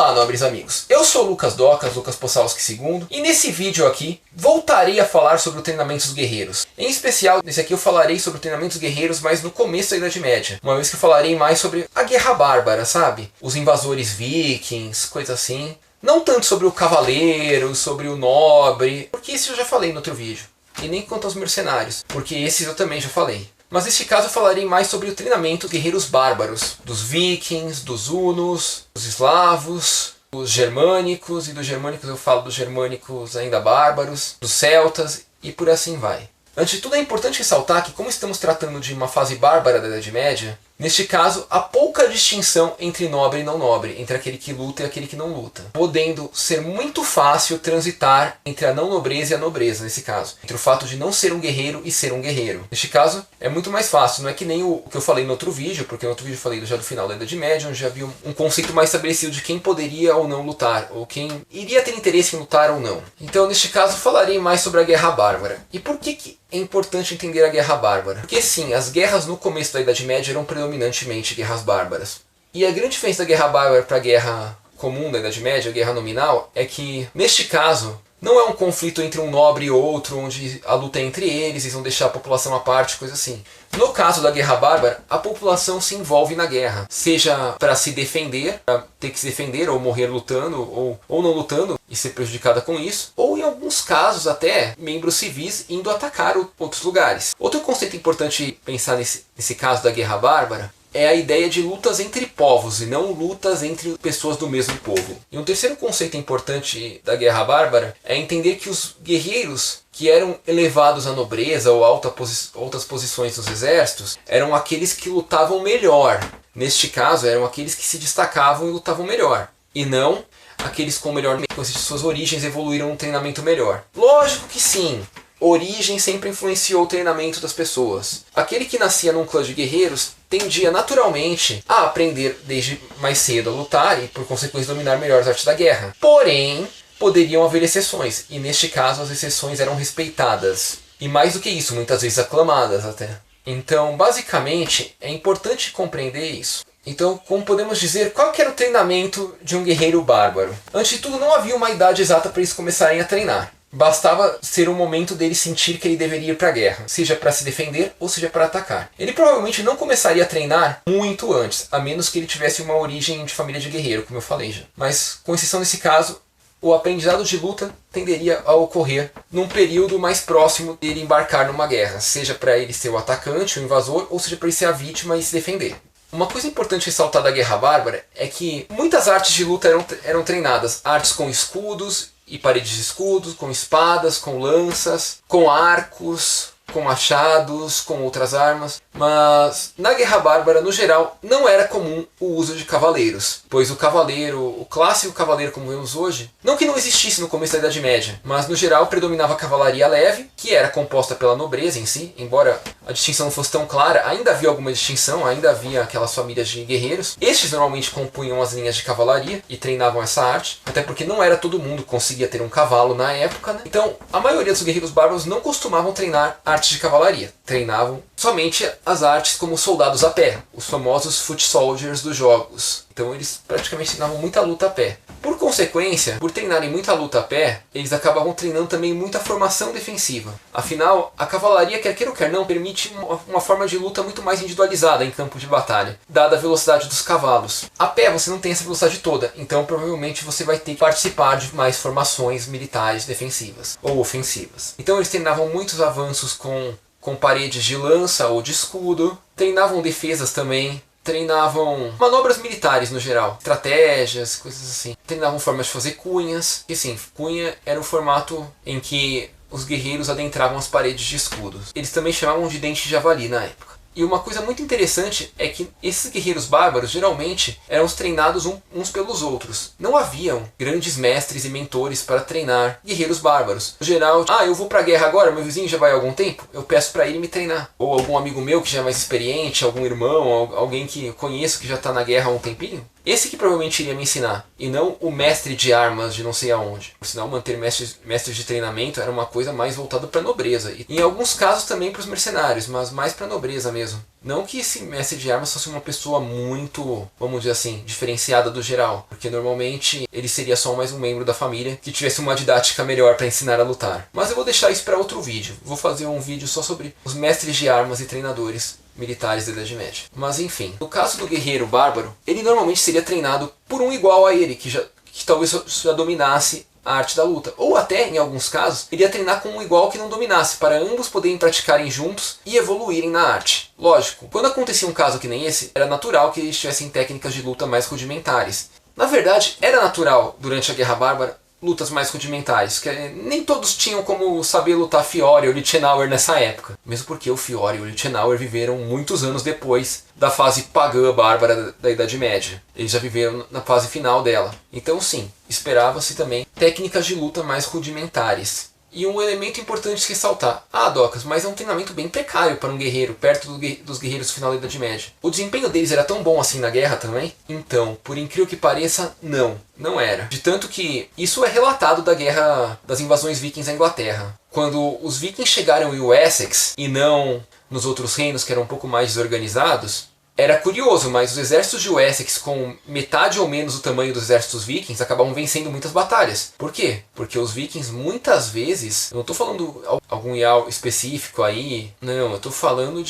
Olá, nobres amigos, eu sou o Lucas Docas, Lucas Possalski II, e nesse vídeo aqui voltarei a falar sobre o treinamento dos guerreiros. Em especial, nesse aqui eu falarei sobre o treinamento dos guerreiros, mas no começo da Idade Média, uma vez que eu falarei mais sobre a guerra bárbara, sabe? Os invasores vikings, coisa assim. Não tanto sobre o cavaleiro, sobre o nobre, porque isso eu já falei no outro vídeo. E nem quanto aos mercenários, porque esses eu também já falei. Mas neste caso eu falarei mais sobre o treinamento dos guerreiros bárbaros, dos vikings, dos hunos, dos eslavos, dos germânicos, e dos germânicos eu falo dos germânicos ainda bárbaros, dos celtas e por assim vai. Antes de tudo é importante ressaltar que, como estamos tratando de uma fase bárbara da Idade Média, neste caso há pouca distinção entre nobre e não nobre, entre aquele que luta e aquele que não luta, podendo ser muito fácil transitar entre a não nobreza e a nobreza, nesse caso, entre o fato de não ser um guerreiro e ser um guerreiro. Neste caso é muito mais fácil, não é que nem o que eu falei no outro vídeo, porque no outro vídeo eu falei já do final da Idade Média, onde já havia um conceito mais estabelecido de quem poderia ou não lutar, ou quem iria ter interesse em lutar ou não. Então neste caso falarei mais sobre a Guerra Bárbara. E por que é importante entender a Guerra Bárbara? Porque sim, as guerras no começo da Idade Média eram predominantemente guerras bárbaras. E a grande diferença da Guerra Bárbara para a Guerra comum da Idade Média, a Guerra Nominal, é que, neste caso, não é um conflito entre um nobre e outro, onde a luta é entre eles vão deixar a população à parte, coisa assim. No caso da Guerra Bárbara, a população se envolve na guerra, seja para se defender, para ter que se defender ou morrer lutando, ou não lutando e ser prejudicada com isso, ou em alguns casos até membros civis indo atacar outros lugares. Outro conceito importante pensar nesse caso da Guerra Bárbara é a ideia de lutas entre povos e não lutas entre pessoas do mesmo povo. E um terceiro conceito importante da Guerra Bárbara é entender que os guerreiros que eram elevados à nobreza ou altas posições nos exércitos eram aqueles que lutavam melhor. Neste caso, eram aqueles que se destacavam e lutavam melhor. E não aqueles com melhor, com suas origens evoluíram num treinamento melhor. Lógico que sim. Origem sempre influenciou o treinamento das pessoas. Aquele que nascia num clã de guerreiros tendia naturalmente a aprender desde mais cedo a lutar e por consequência dominar melhor as artes da guerra. Porém, poderiam haver exceções, e neste caso as exceções eram respeitadas. E mais do que isso, muitas vezes aclamadas até. Então, basicamente, é importante compreender isso. Então, como podemos dizer, qual que era o treinamento de um guerreiro bárbaro? Antes de tudo, não havia uma idade exata para eles começarem a treinar. Bastava ser o momento dele sentir que ele deveria ir para a guerra, seja para se defender ou seja para atacar. Ele provavelmente não começaria a treinar muito antes, a menos que ele tivesse uma origem de família de guerreiro, como eu falei já. Mas, com exceção desse caso, o aprendizado de luta tenderia a ocorrer num período mais próximo dele embarcar numa guerra, seja para ele ser o atacante, o invasor, ou seja para ele ser a vítima e se defender. Uma coisa importante ressaltar da Guerra Bárbara é que muitas artes de luta eram treinadas, artes com escudos e paredes de escudos, com espadas, com lanças, com arcos, com machados, com outras armas. Mas na Guerra Bárbara, no geral, não era comum o uso de cavaleiros, pois o cavaleiro, o clássico cavaleiro como vemos hoje, não que não existisse no começo da Idade Média, mas no geral predominava a cavalaria leve, que era composta pela nobreza em si, embora a distinção não fosse tão clara, ainda havia alguma distinção, ainda havia aquelas famílias de guerreiros. Estes normalmente compunham as linhas de cavalaria e treinavam essa arte, até porque não era todo mundo que conseguia ter um cavalo na época, né? Então a maioria dos guerreiros bárbaros não costumavam treinar artes de cavalaria, treinavam somente as artes como soldados a pé, os famosos foot soldiers dos jogos. Então eles praticamente treinavam muita luta a pé. Por consequência, por treinarem muita luta a pé, eles acabavam treinando também muita formação defensiva. Afinal, a cavalaria, quer queira ou quer não, permite uma forma de luta muito mais individualizada em campo de batalha, dada a velocidade dos cavalos. A pé você não tem essa velocidade toda, então provavelmente você vai ter que participar de mais formações militares defensivas ou ofensivas. Então eles treinavam muitos avanços com paredes de lança ou de escudo, treinavam defesas também, treinavam manobras militares no geral, estratégias, coisas assim. Treinavam formas de fazer cunhas, e sim, cunha era o formato em que os guerreiros adentravam as paredes de escudos. Eles também chamavam de dente de javali na época. E uma coisa muito interessante é que esses guerreiros bárbaros geralmente eram treinados uns pelos outros. Não haviam grandes mestres e mentores para treinar guerreiros bárbaros. No geral, eu vou pra guerra agora, meu vizinho já vai há algum tempo, eu peço para ele me treinar. Ou algum amigo meu que já é mais experiente, algum irmão, alguém que eu conheço que já está na guerra há um tempinho. Esse que provavelmente iria me ensinar, e não o mestre de armas de não sei aonde. Por sinal, manter mestres de treinamento era uma coisa mais voltada para a nobreza. E em alguns casos também para os mercenários, mas mais para a nobreza mesmo. mesmo. Não que esse mestre de armas fosse uma pessoa muito, vamos dizer assim, diferenciada do geral, porque normalmente ele seria só mais um membro da família que tivesse uma didática melhor para ensinar a lutar. Mas eu vou deixar isso para outro vídeo. Vou fazer um vídeo só sobre os mestres de armas e treinadores militares da Idade Média. Mas enfim, no caso do guerreiro bárbaro, ele normalmente seria treinado por um igual a ele, que talvez já dominasse a arte da luta. Ou até, em alguns casos, ele ia treinar com um igual que não dominasse, para ambos poderem praticarem juntos e evoluírem na arte. Lógico, quando acontecia um caso que nem esse, era natural que eles tivessem técnicas de luta mais rudimentares. Na verdade, era natural, durante a Guerra Bárbara, lutas mais rudimentares, que nem todos tinham como saber lutar Fiore ou Lichtenauer nessa época. Mesmo porque o Fiore e o Lichtenauer viveram muitos anos depois da fase pagã bárbara da Idade Média. Eles já viveram na fase final dela. Então sim, esperava-se também técnicas de luta mais rudimentares. E um elemento importante de ressaltar. Docas, mas é um treinamento bem precário para um guerreiro, perto dos guerreiros do final da Idade Média. O desempenho deles era tão bom assim na guerra também? Então, por incrível que pareça, não era. De tanto que isso é relatado da guerra das invasões vikings à Inglaterra. Quando os vikings chegaram em Wessex, e não nos outros reinos que eram um pouco mais desorganizados, era curioso, mas os exércitos de Wessex, com metade ou menos o tamanho dos exércitos vikings, acabavam vencendo muitas batalhas. Por quê? Porque os vikings, muitas vezes, eu não estou falando algum Jarl específico aí, não, eu estou falando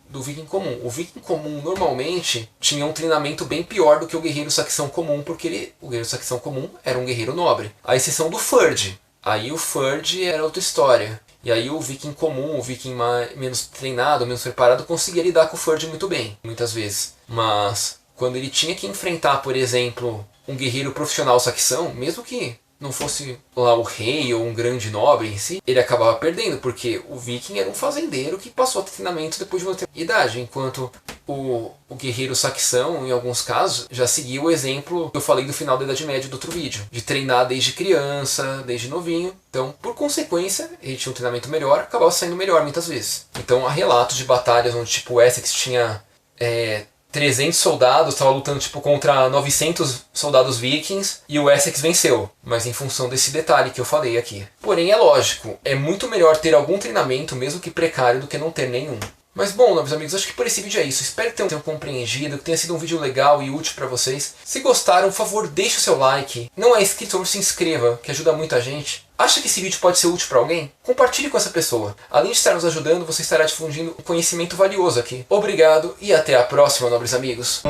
do viking comum. O viking comum, normalmente, tinha um treinamento bem pior do que o guerreiro saxão comum, porque o guerreiro saxão comum era um guerreiro nobre. À exceção do Fyrd. Aí o Fyrd era outra história. E aí o viking comum, o viking menos treinado, menos preparado, conseguia lidar com o Fyrd muito bem, muitas vezes. Mas quando ele tinha que enfrentar, por exemplo, um guerreiro profissional saxão, mesmo que não fosse lá o rei ou um grande nobre em si, ele acabava perdendo, porque o viking era um fazendeiro que passou a treinamento depois de uma idade, enquanto o guerreiro saxão, em alguns casos, já seguia o exemplo que eu falei do final da Idade Média do outro vídeo, de treinar desde criança, desde novinho. Então, por consequência, ele tinha um treinamento melhor, acabava saindo melhor muitas vezes. Então, há relatos de batalhas onde tipo Essex tinha 300 soldados, estava lutando tipo contra 900 soldados vikings e o Essex venceu, mas em função desse detalhe que eu falei aqui. Porém, é lógico, é muito melhor ter algum treinamento, mesmo que precário, do que não ter nenhum. Mas bom, meus amigos, acho que por esse vídeo é isso. Espero que tenham compreendido, que tenha sido um vídeo legal e útil para vocês. Se gostaram, por favor, deixe o seu like. Não é inscrito, por favor, se inscreva, que ajuda muito a gente. Acha que esse vídeo pode ser útil para alguém? Compartilhe com essa pessoa. Além de estar nos ajudando, você estará difundindo um conhecimento valioso aqui. Obrigado e até a próxima, nobres amigos.